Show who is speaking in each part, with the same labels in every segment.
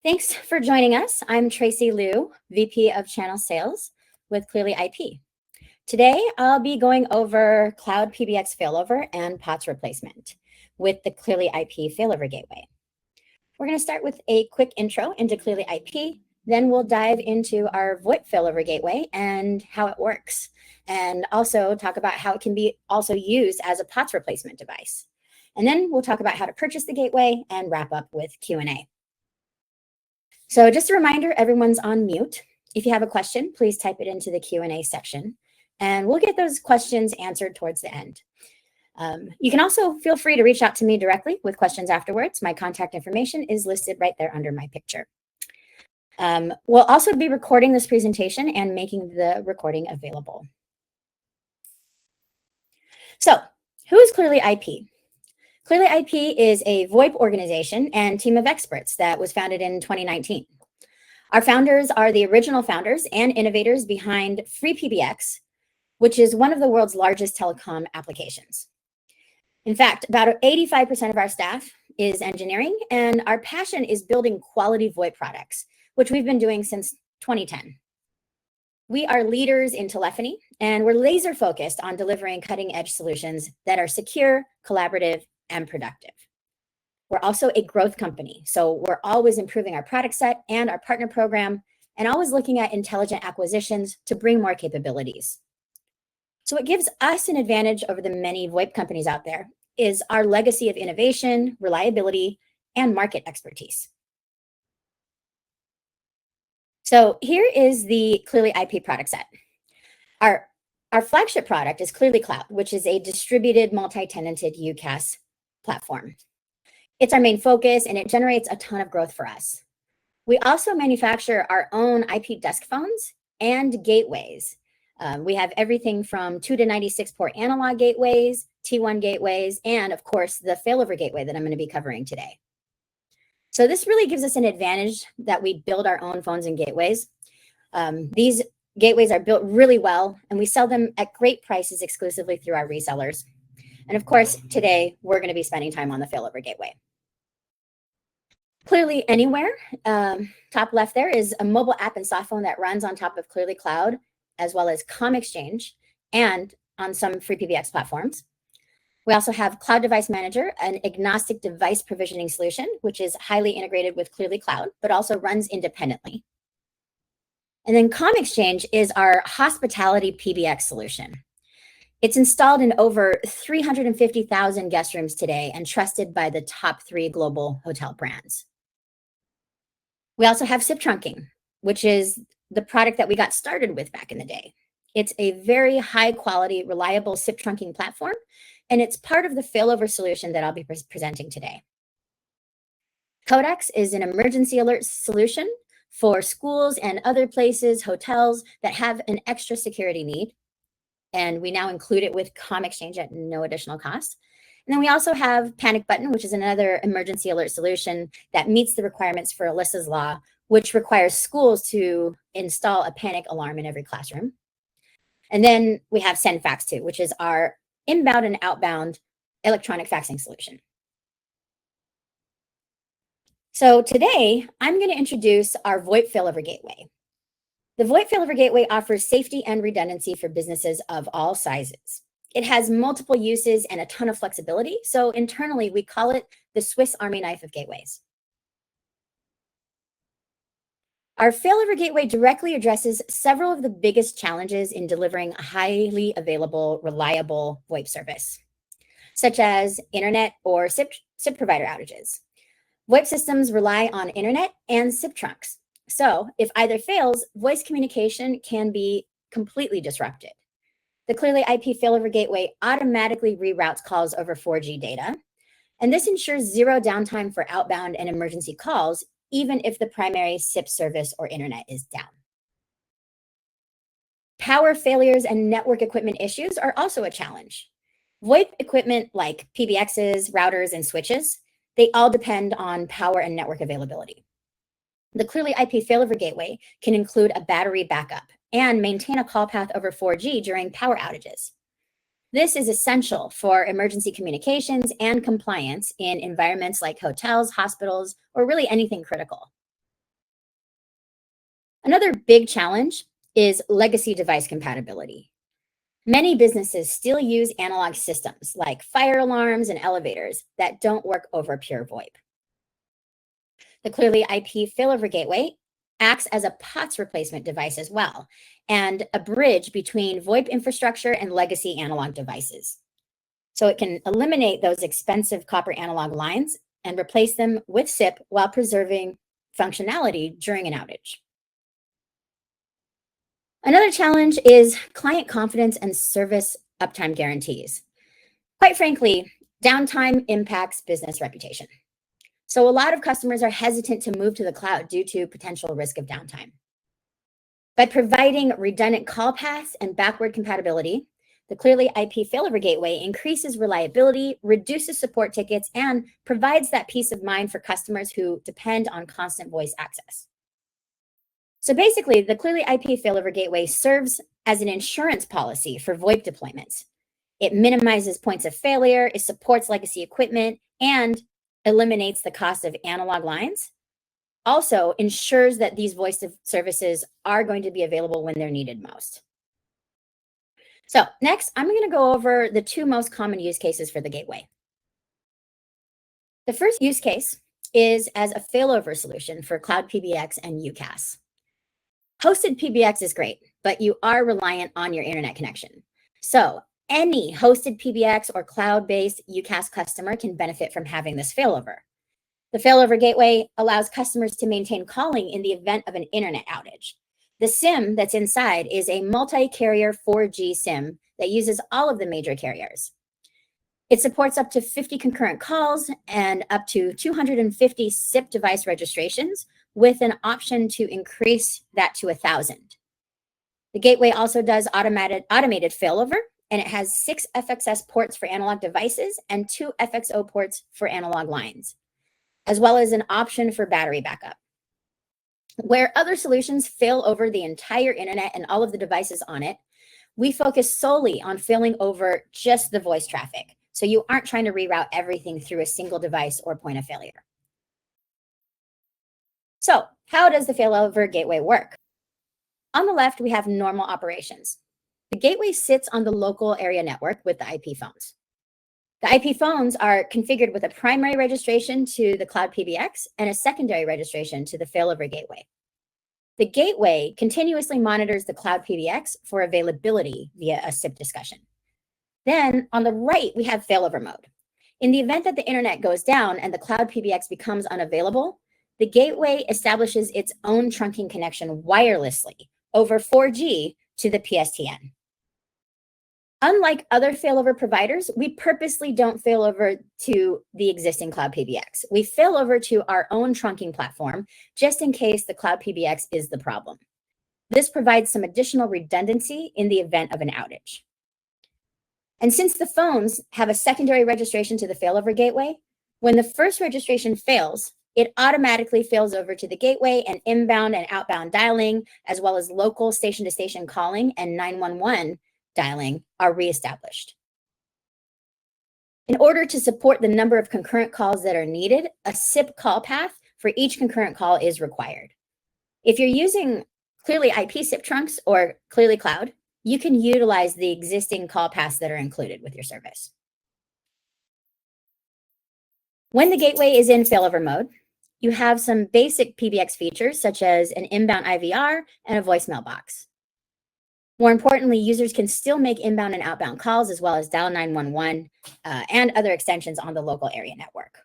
Speaker 1: Thanks for joining us. I'm Tracy Liu, VP of Channel Sales with ClearlyIP. Today, I'll be going over Cloud PBX failover and POTS replacement with the ClearlyIP Failover Gateway. We're going to start with a quick intro into ClearlyIP, then we'll dive into our VoIP Failover Gateway and how it works, and also talk about how it can be also used as a POTS replacement device. And then we'll talk about how to purchase the gateway and wrap up with Q&A. So just a reminder, everyone's on mute. If you have a question, please type it into the Q&A section, and we'll get those questions answered towards the end. You can also feel free to reach out to me directly with questions afterwards. My contact information is listed right there under my picture. We'll also be recording this presentation and making the recording available. So, who is ClearlyIP? ClearlyIP is a VoIP organization and team of experts that was founded in 2019. Our founders are the original founders and innovators behind Free PBX, which is one of the world's largest telecom applications. In fact, about 85% of our staff is engineering, and our passion is building quality VoIP products, which we've been doing since 2010. We are leaders in telephony, and we're laser focused on delivering cutting-edge solutions that are secure, collaborative, and productive. We're also a growth company, so we're always improving our product set and our partner program, and always looking at intelligent acquisitions to bring more capabilities. So what gives us an advantage over the many VoIP companies out there is our legacy of innovation, reliability, and market expertise. So here is the ClearlyIP product set. Our flagship product is Clearly Cloud, which is a distributed multi-tenanted UCaaS platform. It's our main focus, and it generates a ton of growth for us. We also manufacture our own IP desk phones and gateways. We have everything from 2 to 96 port analog gateways, T1 gateways, and of course, the failover gateway that I'm going to be covering today. So this really gives us an advantage that we build our own phones and gateways. These gateways are built really well, and we sell them at great prices exclusively through our resellers. And of course, today, we're going to be spending time on the failover gateway. Clearly Anywhere, top left there, is a mobile app and soft phone that runs on top of Clearly Cloud, as well as CommExchange, and on some free PBX platforms. We also have Cloud Device Manager, an agnostic device provisioning solution, which is highly integrated with Clearly Cloud, but also runs independently. And then CommExchange is our hospitality PBX solution. It's installed in over 350,000 guest rooms today and trusted by the top 3 global hotel brands. We also have SIP trunking, which is the product that we got started with back in the day. It's a very high quality, reliable SIP trunking platform, and it's part of the failover solution that I'll be presenting today. Codex is an emergency alert solution for schools and other places, hotels that have an extra security need. And we now include it with CommExchange at no additional cost. And then we also have Panic Button, which is another emergency alert solution that meets the requirements for Alyssa's Law, which requires schools to install a panic alarm in every classroom. And then we have Send Fax 2, which is our inbound and outbound electronic faxing solution. So today, I'm going to introduce our VoIP Failover Gateway. The VoIP Failover Gateway offers safety and redundancy for businesses of all sizes. It has multiple uses and a ton of flexibility, so internally we call it the Swiss Army knife of gateways. Our Failover Gateway directly addresses several of the biggest challenges in delivering a highly available, reliable VoIP service, such as internet or SIP provider outages. VoIP systems rely on internet and SIP trunks. So if either fails, voice communication can be completely disrupted. The ClearlyIP Failover Gateway automatically reroutes calls over 4G data, and this ensures zero downtime for outbound and emergency calls, even if the primary SIP service or internet is down. Power failures and network equipment issues are also a challenge. VoIP equipment like PBXs, routers, and switches, they all depend on power and network availability. The ClearlyIP Failover Gateway can include a battery backup and maintain a call path over 4G during power outages. This is essential for emergency communications and compliance in environments like hotels, hospitals, or really anything critical. Another big challenge is legacy device compatibility. Many businesses still use analog systems like fire alarms and elevators that don't work over pure VoIP. The ClearlyIP Failover Gateway acts as a POTS replacement device as well, and a bridge between VoIP infrastructure and legacy analog devices. So it can eliminate those expensive copper analog lines and replace them with SIP while preserving functionality during an outage. Another challenge is client confidence and service uptime guarantees. Quite frankly, downtime impacts business reputation. So a lot of customers are hesitant to move to the cloud due to potential risk of downtime. By providing redundant call paths and backward compatibility, the ClearlyIP Failover Gateway increases reliability, reduces support tickets, and provides that peace of mind for customers who depend on constant voice access. So basically, the ClearlyIP Failover Gateway serves as an insurance policy for VoIP deployments. It minimizes points of failure, it supports legacy equipment, and eliminates the cost of analog lines. Also ensures that these voice services are going to be available when they're needed most. So next, I'm going to go over the two most common use cases for the gateway. The first use case is as a failover solution for cloud PBX and UCaaS. Hosted PBX is great, but you are reliant on your internet connection. So any hosted PBX or cloud-based UCaaS customer can benefit from having this failover. The failover gateway allows customers to maintain calling in the event of an internet outage. The SIM that's inside is a multi-carrier 4G SIM that uses all of the major carriers. It supports up to 50 concurrent calls and up to 250 SIP device registrations, with an option to increase that to 1,000. The gateway also does automated failover, and it has 6 FXS ports for analog devices and 2 FXO ports for analog lines, as well as an option for battery backup. Where other solutions fail over the entire internet and all of the devices on it, we focus solely on failing over just the voice traffic, so you aren't trying to reroute everything through a single device or point of failure. So how does the failover gateway work? On the left, we have normal operations. The gateway sits on the local area network with the IP phones. The IP phones are configured with a primary registration to the cloud PBX and a secondary registration to the failover gateway. The gateway continuously monitors the cloud PBX for availability via a SIP discussion. Then on the right, we have failover mode. In the event that the internet goes down and the cloud PBX becomes unavailable, the gateway establishes its own trunking connection wirelessly over 4G to the PSTN. Unlike other failover providers, we purposely don't fail over to the existing cloud PBX. We fail over to our own trunking platform just in case the cloud PBX is the problem. This provides some additional redundancy in the event of an outage. And since the phones have a secondary registration to the failover gateway, when the first registration fails, it automatically fails over to the gateway, and inbound and outbound dialing, as well as local station-to-station calling and 911 dialing are reestablished. In order to support the number of concurrent calls that are needed, a SIP call path for each concurrent call is required. If you're using ClearlyIP SIP trunks or Clearly Cloud, you can utilize the existing call paths that are included with your service. When the gateway is in failover mode, you have some basic PBX features such as an inbound IVR and a voicemail box. More importantly, users can still make inbound and outbound calls as well as dial 911 and other extensions on the local area network.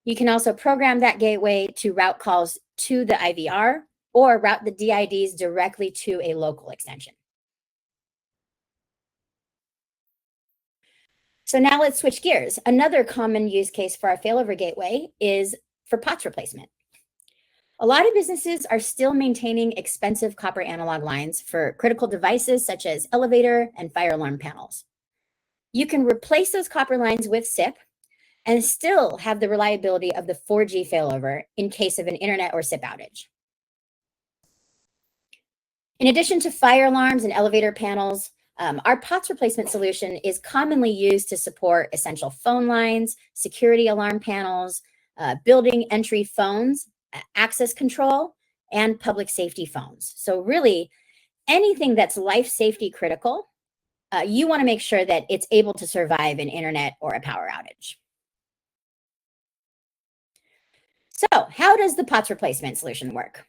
Speaker 1: You can also program that gateway to route calls to the IVR or route the DIDs directly to a local extension. So now let's switch gears. Another common use case for our failover gateway is for POTS replacement. A lot of businesses are still maintaining expensive copper analog lines for critical devices such as elevator and fire alarm panels. You can replace those copper lines with SIP and still have the reliability of the 4G failover in case of an internet or SIP outage. In addition to fire alarms and elevator panels, our POTS replacement solution is commonly used to support essential phone lines, security alarm panels, building entry phones, access control, and public safety phones. So really, anything that's life safety critical, you want to make sure that it's able to survive an internet or a power outage. So how does the POTS replacement solution work?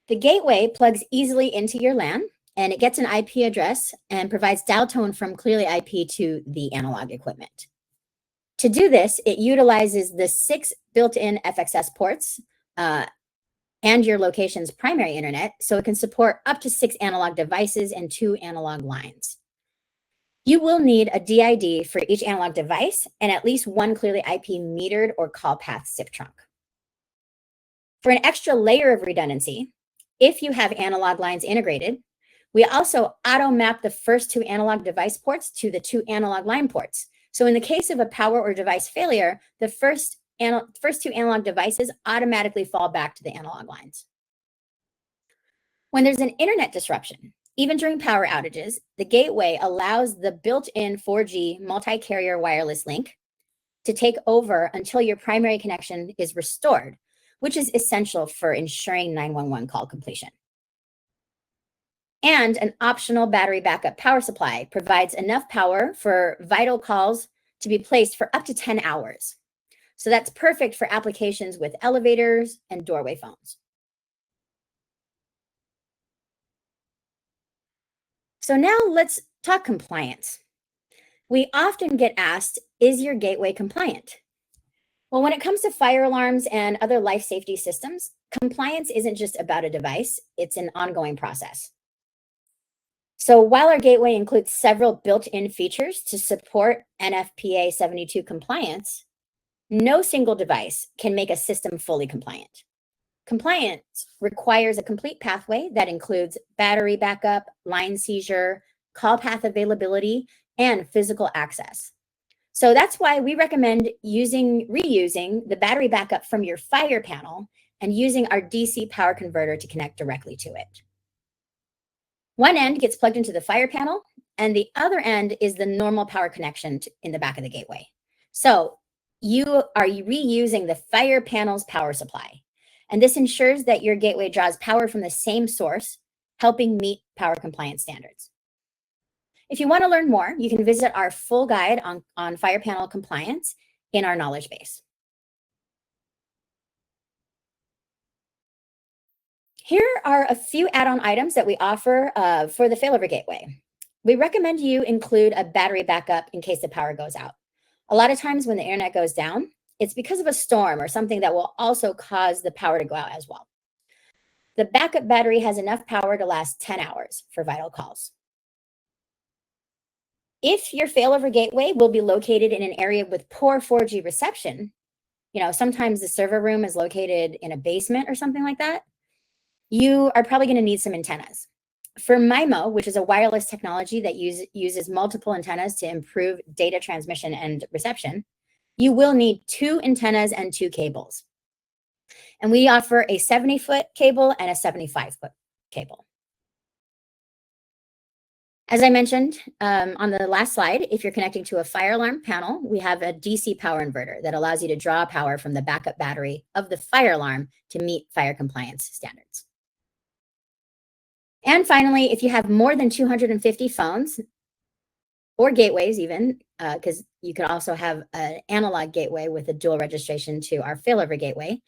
Speaker 1: The gateway plugs easily into your LAN, and it gets an IP address and provides dial tone from ClearlyIP to the analog equipment. To do this, it utilizes the 6 built-in FXS ports and your location's primary internet, so it can support up to 6 analog devices and 2 analog lines. You will need a DID for each analog device and at least 1 ClearlyIP metered or call path SIP trunk. For an extra layer of redundancy, if you have analog lines integrated, we also auto map the first 2 analog device ports to the 2 analog line ports. So in the case of a power or device failure, the first 2 analog devices automatically fall back to the analog lines. When there's an internet disruption, even during power outages, the gateway allows the built-in 4G multi-carrier wireless link to take over until your primary connection is restored, which is essential for ensuring 911 call completion. And an optional battery backup power supply provides enough power for vital calls to be placed for up to 10 hours. So that's perfect for applications with elevators and doorway phones. So now let's talk compliance. We often get asked, is your gateway compliant? Well, when it comes to fire alarms and other life safety systems, compliance isn't just about a device, it's an ongoing process. So while our gateway includes several built-in features to support NFPA 72 compliance, no single device can make a system fully compliant. Compliance requires a complete pathway that includes battery backup, line seizure, call path availability, and physical access. So that's why we recommend reusing the battery backup from your fire panel and using our DC power converter to connect directly to it. One end gets plugged into the fire panel, and the other end is the normal power connection in the back of the gateway. So you are reusing the fire panel's power supply. And this ensures that your gateway draws power from the same source, helping meet power compliance standards. If you want to learn more, you can visit our full guide on fire panel compliance in our knowledge base. Here are a few add-on items that we offer for the failover gateway. We recommend you include a battery backup in case the power goes out. A lot of times when the internet goes down, it's because of a storm or something that will also cause the power to go out as well. The backup battery has enough power to last 10 hours for vital calls. If your failover gateway will be located in an area with poor 4G reception, sometimes the server room is located in a basement or something like that, you are probably going to need some antennas. For MIMO, which is a wireless technology that uses multiple antennas to improve data transmission and reception, you will need 2 antennas and 2 cables. And we offer a 70-foot cable and a 75-foot cable. As I mentioned on the last slide, if you're connecting to a fire alarm panel, we have a DC power inverter that allows you to draw power from the backup battery of the fire alarm to meet fire compliance standards. And finally, if you have more than 250 phones or gateways even, because you could also have an analog gateway with a dual registration to our failover gateway.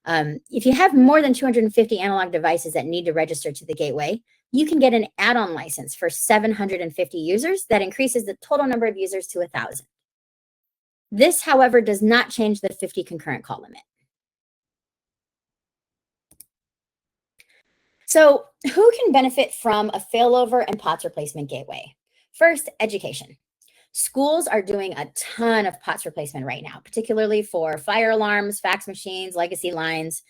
Speaker 1: If you have more than 250 analog devices that need to register to the gateway, you can get an add-on license for 750 users that increases the total number of users to 1,000. This, however, does not change the 50 concurrent call limit. So who can benefit from a failover and POTS replacement gateway? First, education. Schools are doing a ton of POTS replacement right now, particularly for fire alarms, fax machines, legacy lines.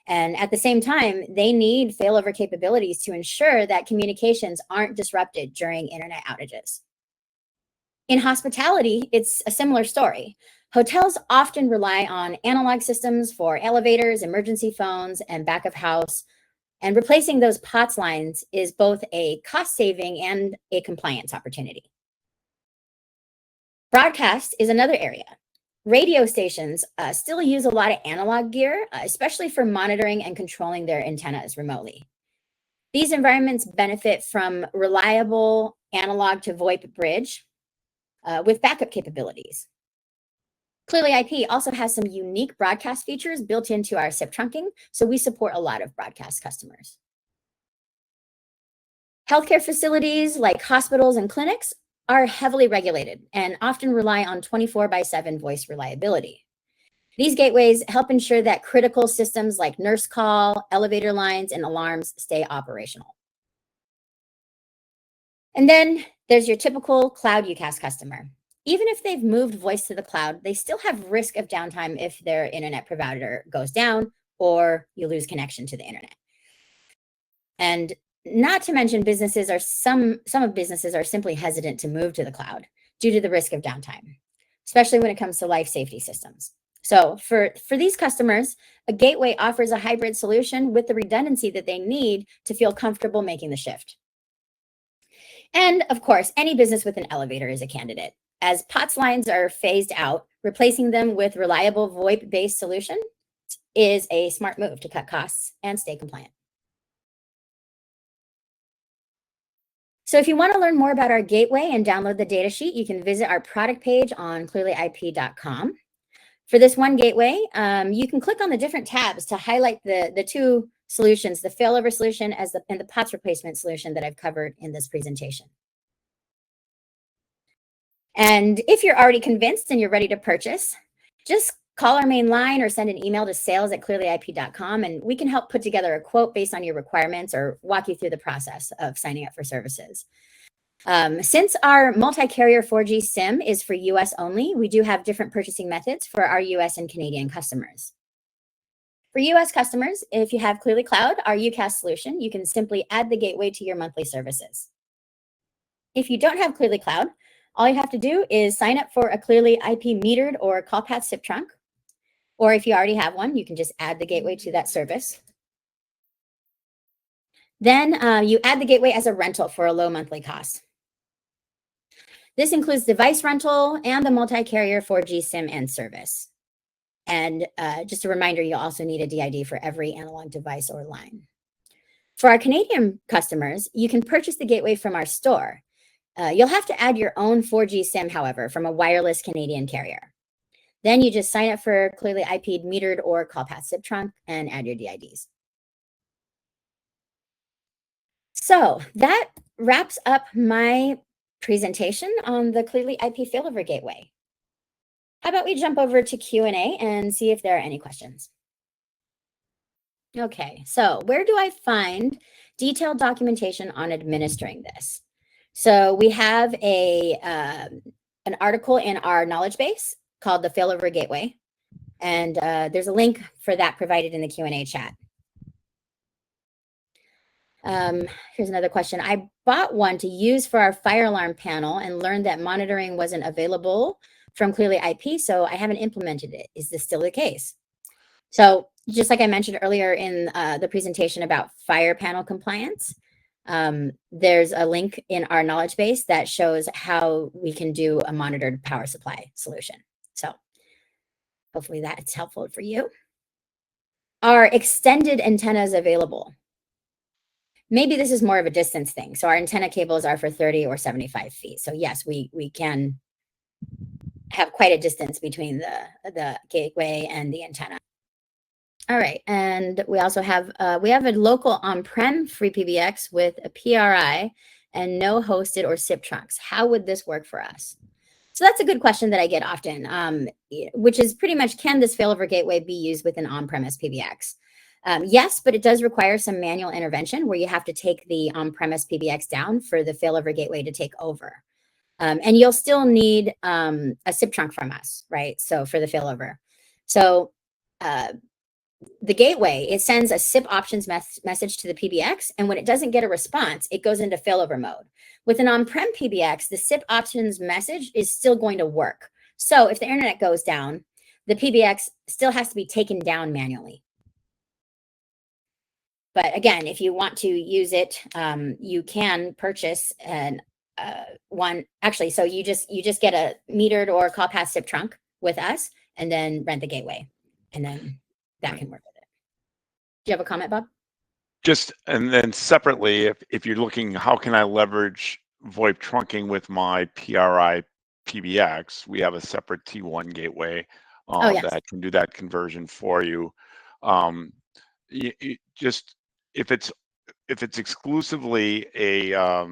Speaker 1: And at the same time, they need failover capabilities to ensure that communications aren't disrupted during internet outages. In hospitality, it's a similar story. Hotels often rely on analog systems for elevators, emergency phones, and back of house. And replacing those POTS lines is both a cost saving and a compliance opportunity. Broadcast is another area. Radio stations still use a lot of analog gear, especially for monitoring and controlling their antennas remotely. These environments benefit from reliable analog to VoIP bridge with backup capabilities. ClearlyIP also has some unique broadcast features built into our SIP trunking, so we support a lot of broadcast customers. Healthcare facilities like hospitals and clinics are heavily regulated and often rely on 24/7 voice reliability. These gateways help ensure that critical systems like nurse call, elevator lines, and alarms stay operational. And then there's your typical cloud UCaaS customer. Even if they've moved voice to the cloud, they still have risk of downtime if their internet provider goes down or you lose connection to the internet. And not to mention businesses are some of businesses are simply hesitant to move to the cloud due to the risk of downtime, especially when it comes to life safety systems. So for these customers, a gateway offers a hybrid solution with the redundancy that they need to feel comfortable making the shift. And of course, any business with an elevator is a candidate. As POTS lines are phased out, replacing them with reliable VoIP-based solution is a smart move to cut costs and stay compliant. So if you want to learn more about our gateway and download the datasheet, you can visit our product page on clearlyip.com. For this one gateway, you can click on the different tabs to highlight the two solutions, the failover solution and the POTS replacement solution that I've covered in this presentation. And if you're already convinced and you're ready to purchase, just call our main line or send an email to sales@clearlyip.com, and we can help put together a quote based on your requirements or walk you through the process of signing up for services. Since our multi-carrier 4G SIM is for US only, we do have different purchasing methods for our US and Canadian customers. For US customers, if you have Clearly Cloud, our UCaaS solution, you can simply add the gateway to your monthly services. If you don't have Clearly Cloud, all you have to do is sign up for a ClearlyIP metered or call path SIP trunk. Or if you already have one, you can just add the gateway to that service. Then you add the gateway as a rental for a low monthly cost. This includes device rental and the multi-carrier 4G SIM and service. And just a reminder, you'll also need a DID for every analog device or line. For our Canadian customers, you can purchase the gateway from our store. You'll have to add your own 4G SIM, however, from a wireless Canadian carrier. Then you just sign up for ClearlyIP metered or call path SIP trunk and add your DIDs. So that wraps up my presentation on the ClearlyIP Failover Gateway. How about we jump over to Q&A and see if there are any questions? Okay, so where do I find detailed documentation on administering this? So we have an article in our knowledge base called the Failover Gateway, and there's a link for that provided in the Q&A chat. Here's another question. I bought one to use for our fire alarm panel and learned that monitoring wasn't available from ClearlyIP, so I haven't implemented it. Is this still the case? So just like I mentioned earlier in the presentation about fire panel compliance, there's a link in our knowledge base that shows how we can do a monitored power supply solution. So hopefully that's helpful for you. Are extended antennas available? Maybe this is more of a distance thing. So our antenna cables are for 30 or 75 feet. So yes, we can have quite a distance between the gateway and the antenna. All right, and we also have a local on-prem free PBX with a PRI and no hosted or SIP trunks. How would this work for us? So that's a good question that I get often, which is pretty much, can this failover gateway be used with an on-premise PBX? Yes, but it does require some manual intervention where you have to take the on-premise PBX down for the failover gateway to take over. And you'll still need a SIP trunk from us, right? So for the failover. So the gateway, it sends a SIP options message to the PBX, and when it doesn't get a response, it goes into failover mode. With an on-prem PBX, the SIP options message is still going to work. So if the internet goes down, the PBX still has to be taken down manually. But again, if you want to use it, you can purchase one. Actually, so you just get a metered or call path SIP trunk with us and then rent the gateway. And then that can work with it. Do you have a comment, Bob?
Speaker 2: Just, and then separately, if you're looking, how can I leverage VoIP trunking with my PRI PBX? We have a separate T1 gateway that can do that conversion for you. Just if it's exclusively a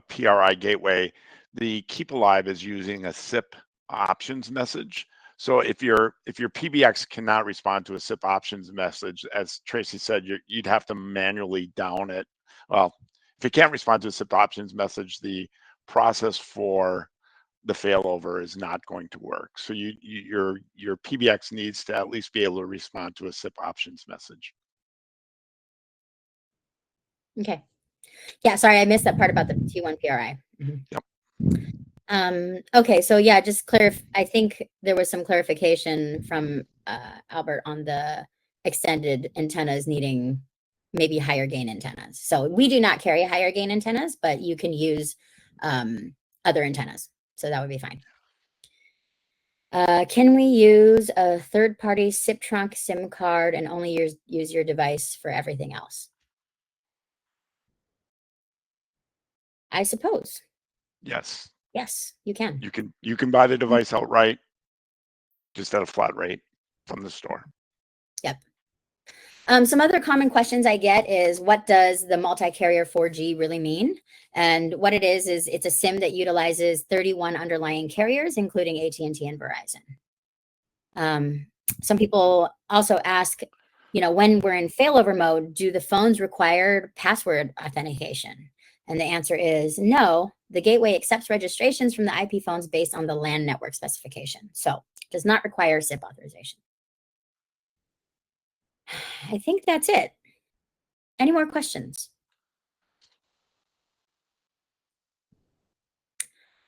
Speaker 2: PRI gateway, the Keep Alive is using a SIP options message. So if your PBX cannot respond to a SIP options message, as Tracy said, you'd have to manually down it. Well, if it can't respond to a SIP options message, the process for the failover is not going to work. So your PBX needs to at least be able to respond to a SIP options message.
Speaker 1: Okay. Yeah, sorry, I missed that part about the T1 PRI.
Speaker 2: Yep.
Speaker 1: Okay, so yeah, just I think there was some clarification from Albert on the extended antennas needing maybe higher gain antennas. So we do not carry higher gain antennas, but you can use other antennas. So that would be fine. Can we use a third-party SIP trunk SIM card and only use your device for everything else? I suppose.
Speaker 2: Yes.
Speaker 1: Yes, you can.
Speaker 2: You can buy the device outright, just at a flat rate from the store.
Speaker 1: Yep. Some other common questions I get is, what does the multi-carrier 4G really mean? And what it is it's a SIM that utilizes 31 underlying carriers, including AT&T and Verizon. Some people also ask, when we're in failover mode, do the phones require password authentication? And the answer is no. The gateway accepts registrations from the IP phones based on the LAN network specification. So it does not require SIP authorization. I think that's it. Any more questions?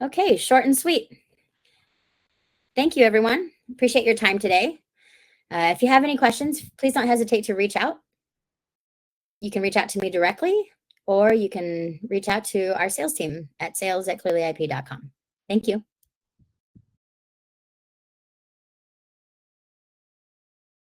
Speaker 1: Okay, short and sweet. Thank you, everyone. Appreciate your time today. If you have any questions, please don't hesitate to reach out. You can reach out to me directly, or you can reach out to our sales team at sales@clearlyip.com. Thank you.